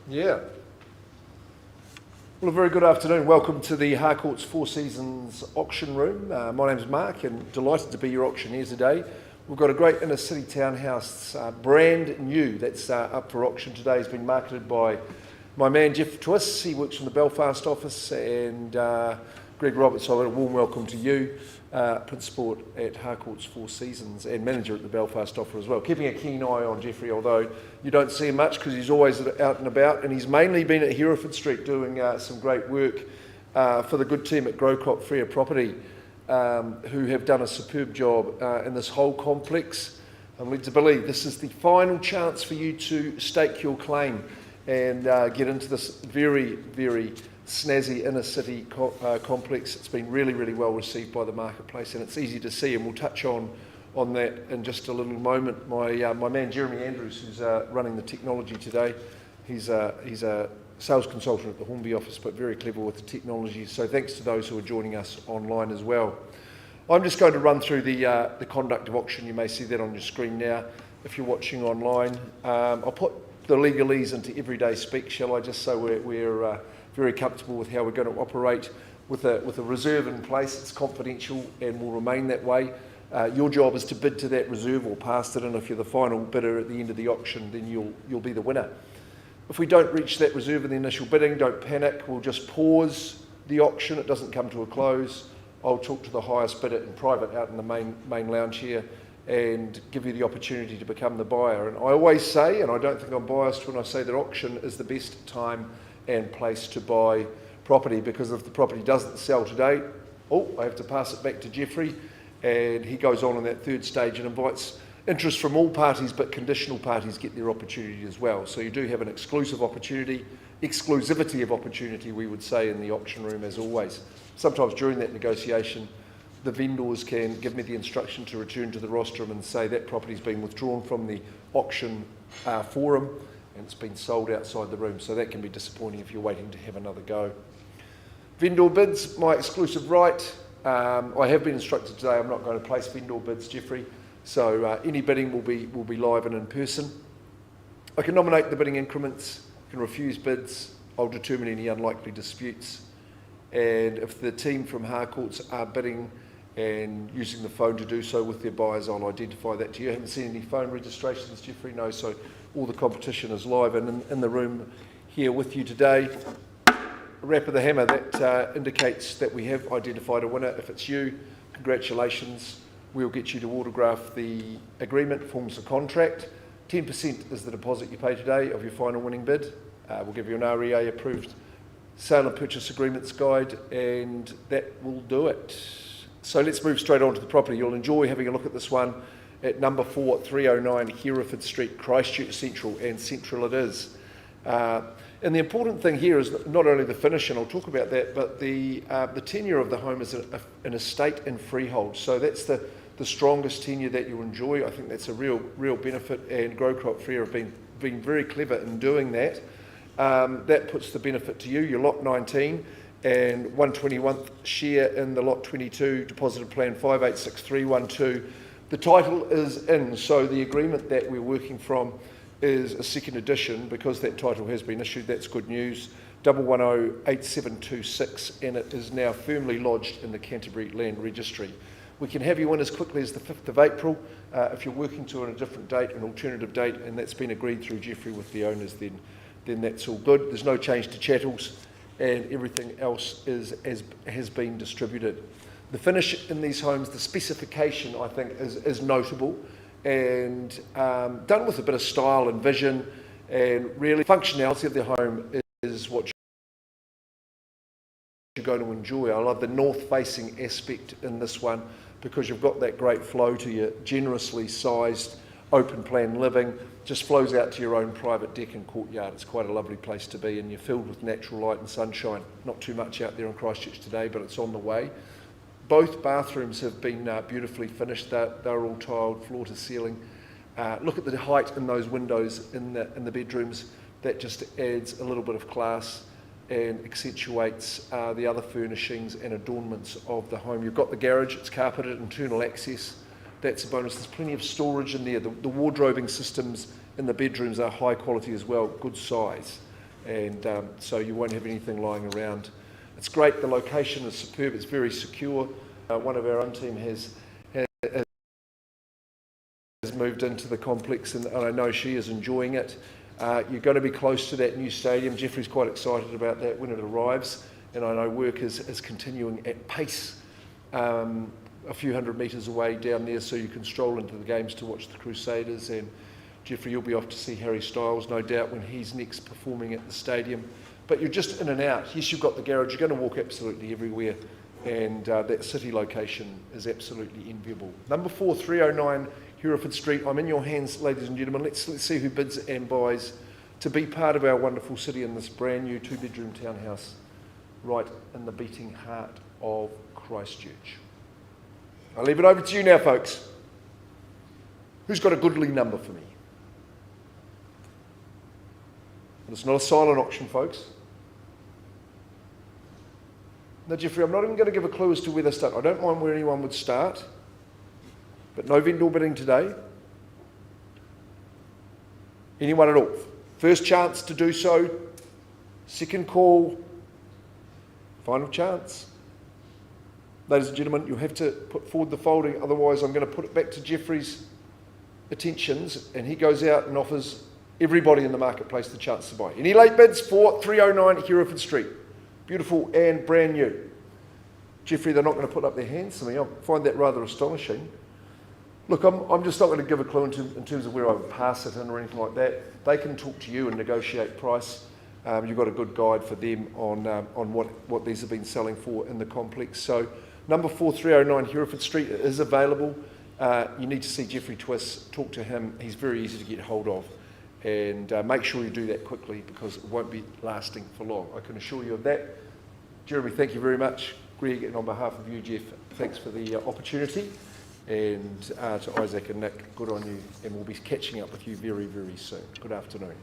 Yeah. Well, a very good afternoon. Welcome to the Harcourts Four Seasons auction room. My name's Mark and delighted to be your auctioneer today. We've got a great inner city townhouse, brand new, that's up for auction today. It's been marketed by my man Jeff Twiss. He works from the Belfast office, and Greg Roberts. So a warm welcome to you, Principal at Harcourts Four Seasons and Manager at the Belfast office as well. Keeping a keen eye on Jeffrey, although you don't see him much because he's always out and about, and he's mainly been at Hereford Street doing some great work for the good team at Growcrop Freer Property, who have done a superb job in this whole complex. I'm led to believe this is the final chance for you to stake your claim and get into this very, very snazzy inner city complex. It's been really, really well received by the marketplace, and it's easy to see, and we'll touch on that in just a little moment. My man Jeremy Andrews, who's running the technology today, he's a sales consultant at the Hornby office, but very clever with the technology, so thanks to those who are joining us online as well. I'm just going to run through the conduct of auction. You may see that on your screen now if you're watching online. I'll put the legalese into everyday speak, shall I, just so we're very comfortable with how we're going to operate with a reserve in place. It's confidential and will remain that way. Your job is to bid to that reserve or past it, and if you're the final bidder at the end of the auction, then you'll be the winner. If we don't reach that reserve in the initial bidding, don't panic. We'll just pause the auction. It doesn't come to a close. I'll talk to the highest bidder in private out in the main lounge here and give you the opportunity to become the buyer. And I always say, and I don't think I'm biased when I say that auction is the best time and place to buy property, because if the property doesn't sell today, I have to pass it back to Jeffrey, and he goes on in that third stage and invites interest from all parties, but conditional parties get their opportunity as well. So you do have an exclusivity of opportunity, we would say, in the auction room as always. Sometimes during that negotiation, the vendors can give me the instruction to return to the rostrum and say that property's been withdrawn from the auction forum and it's been sold outside the room, so that can be disappointing if you're waiting to have another go. Vendor bids, my exclusive right. I have been instructed today I'm not going to place vendor bids, Jeffrey, so any bidding will be live and in person. I can nominate the bidding increments, can refuse bids, I'll determine any unlikely disputes, and if the team from Harcourts are bidding and using the phone to do so with their buyers, I'll identify that to you. I haven't seen any phone registrations, Jeffrey, no, so all the competition is live and in the room here with you today. A rap of the hammer, that indicates that we have identified a winner. If it's you, congratulations. We'll get you to autograph the agreement, forms the contract. 10% is the deposit you pay today of your final winning bid. We'll give you an REA approved sale and purchase agreements guide, and that will do it. So let's move straight on to the property. You'll enjoy having a look at this one at number 4, 309 Hereford Street, Christchurch Central, and Central it is. And the important thing here is not only the finish, and I'll talk about that, but the tenure of the home is an estate and freehold. So that's the strongest tenure that you enjoy. I think that's a real benefit, and Growcrop Freer have been very clever in doing that. That puts the benefit to you. Your lot 19 and 121th share in the lot 22, deposited plan 586312. The title is in, so the agreement that we're working from is a second edition. Because that title has been issued, that's good news. 1108726, and it is now firmly lodged in the Canterbury Land Registry. We can have you in as quickly as the 5th of April. If you're working to on a different date, an alternative date, and that's been agreed through Jeffrey with the owners, then that's all good. There's no change to chattels, and everything else has been distributed. The finish in these homes, the specification, I think, is notable and done with a bit of style and vision, and really functionality of the home is what you're going to enjoy. I love the north-facing aspect in this one because you've got that great flow to your generously sized open plan living, just flows out to your own private deck and courtyard. It's quite a lovely place to be, and you're filled with natural light and sunshine. Not too much out there in Christchurch today, but it's on the way. Both bathrooms have been beautifully finished. They're all tiled, floor to ceiling. Look at the height in those windows in the bedrooms. That just adds a little bit of class and accentuates the other furnishings and adornments of the home. You've got the garage, it's carpeted, internal access. That's a bonus. There's plenty of storage in there. The wardrobing systems in the bedrooms are high quality as well, good size. and so you won't have anything lying around. It's great, the location is superb, it's very secure. One of our own team has moved into the complex, and I know she is enjoying it. You're going to be close to that new stadium. Jeffrey's quite excited about that when it arrives, and I know work is continuing at pace a few hundred metres away down there, so you can stroll into the games to watch the Crusaders. And Jeffrey, you'll be off to see Harry Styles, no doubt, when he's next performing at the stadium. But you're just in and out. Yes, you've got the garage. You're going to walk absolutely everywhere, and that city location is absolutely enviable. Number 4, 309 Hereford Street. I'm in your hands, ladies and gentlemen. Let's see who bids and buys to be part of our wonderful city in this brand new 2-bedroom townhouse right in the beating heart of Christchurch. I'll leave it over to you now, folks. Who's got a goodly number for me? And it's not a silent auction, folks. Now, Jeffrey, I'm not even going to give a clue as to where they start. I don't mind where anyone would start, but no vendor bidding today. Anyone at all. First chance to do so. Second call. Final chance. Ladies and gentlemen, you'll have to put forward the folding, otherwise I'm going to put it back to Jeffrey's attentions, and he goes out and offers everybody in the marketplace the chance to buy. Any late bids for 309 Hereford Street? Beautiful and brand new. Jeffrey, they're not going to put up their hands to me. I find that rather astonishing. Look, I'm just not going to give a clue in terms of where I would pass it in or anything like that. They can talk to you and negotiate price. You've got a good guide for them on what these have been selling for in the complex. So number 4, 309 Hereford Street is available. You need to see Jeffrey Twist, talk to him. He's very easy to get hold of. And make sure you do that quickly, because it won't be lasting for long. I can assure you of that. Jeremy, thank you very much. Greg, and on behalf of you, Jeff, thanks for the opportunity. And to Isaac and Nick, good on you. And we'll be catching up with you very, very soon. Good afternoon.